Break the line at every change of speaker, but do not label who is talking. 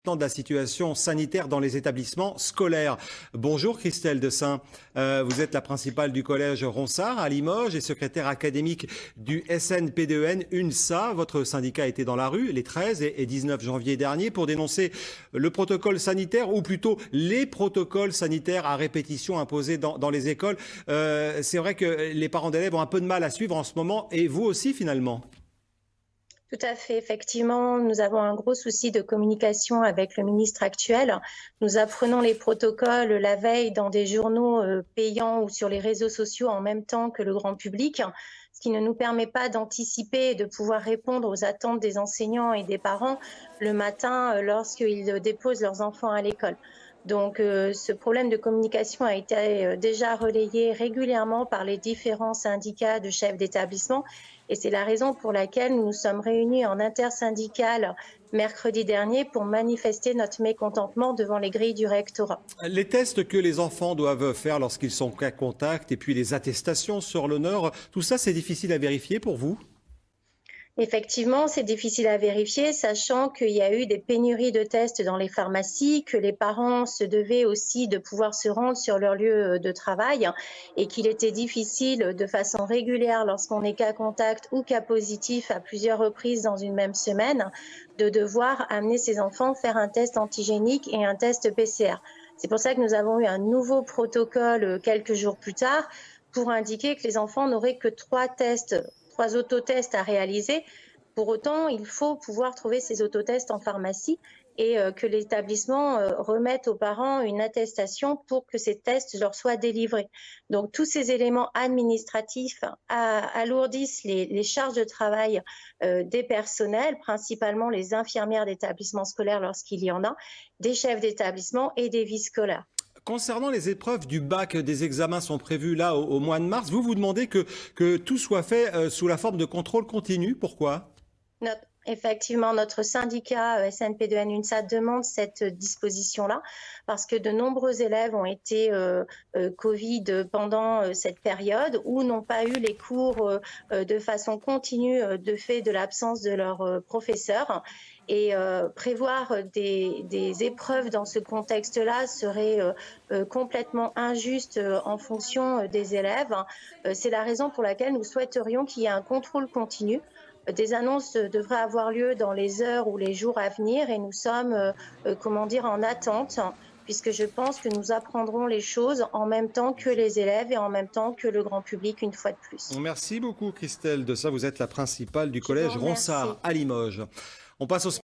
de la situation sanitaire dans les établissements scolaires. Bonjour Christelle Dessein, vous êtes la principale du collège Ronsard à Limoges et secrétaire académique du SNPDEN UNSA. Votre syndicat était dans la rue les 13 et 19 janvier dernier pour dénoncer le protocole sanitaire ou plutôt les protocoles sanitaires à répétition imposés dans les écoles. C'est vrai que les parents d'élèves ont un peu de mal à suivre en ce moment et vous aussi finalement.
Tout à fait, effectivement, nous avons un gros souci de communication avec le ministre actuel. Nous apprenons les protocoles la veille dans des journaux payants ou sur les réseaux sociaux en même temps que le grand public, ce qui ne nous permet pas d'anticiper et de pouvoir répondre aux attentes des enseignants et des parents le matin lorsqu'ils déposent leurs enfants à l'école. Donc, ce problème de communication a été déjà relayé régulièrement par les différents syndicats de chefs d'établissement et c'est la raison pour laquelle nous nous sommes réunis en intersyndicale mercredi dernier pour manifester notre mécontentement devant les grilles du rectorat.
Les tests que les enfants doivent faire lorsqu'ils sont cas contact et puis les attestations sur l'honneur, tout ça c'est difficile à vérifier pour vous?
Effectivement, c'est difficile à vérifier, sachant qu'il y a eu des pénuries de tests dans les pharmacies, que les parents se devaient aussi de pouvoir se rendre sur leur lieu de travail et qu'il était difficile de façon régulière, lorsqu'on est cas contact ou cas positif à plusieurs reprises dans une même semaine, de devoir amener ses enfants faire un test antigénique et un test PCR. C'est pour ça que nous avons eu un nouveau protocole quelques jours plus tard pour indiquer que les enfants n'auraient que trois autotests à réaliser. Pour autant, il faut pouvoir trouver ces autotests en pharmacie et que l'établissement remette aux parents une attestation pour que ces tests leur soient délivrés. Donc tous ces éléments administratifs alourdissent les charges de travail des personnels, principalement les infirmières d'établissements scolaires lorsqu'il y en a, des chefs d'établissement et des vies scolaires.
Concernant les épreuves du bac, des examens sont prévus là au mois de mars. Vous demandez que tout soit fait sous la forme de contrôle continu. Pourquoi?
Effectivement, notre syndicat SNPDEN UNSA demande cette disposition-là parce que de nombreux élèves ont été Covid pendant cette période ou n'ont pas eu les cours de façon continue de fait de l'absence de leurs professeurs. Et prévoir des épreuves dans ce contexte-là serait complètement injuste en fonction des élèves. C'est la raison pour laquelle nous souhaiterions qu'il y ait un contrôle continu. Des annonces devraient avoir lieu dans les heures ou les jours à venir et nous sommes, en attente, puisque je pense que nous apprendrons les choses en même temps que les élèves et en même temps que le grand public une fois de plus.
Merci beaucoup Christelle Dessein, vous êtes la principale du
Je vous
collège
remercie.
Ronsard à Limoges. On passe au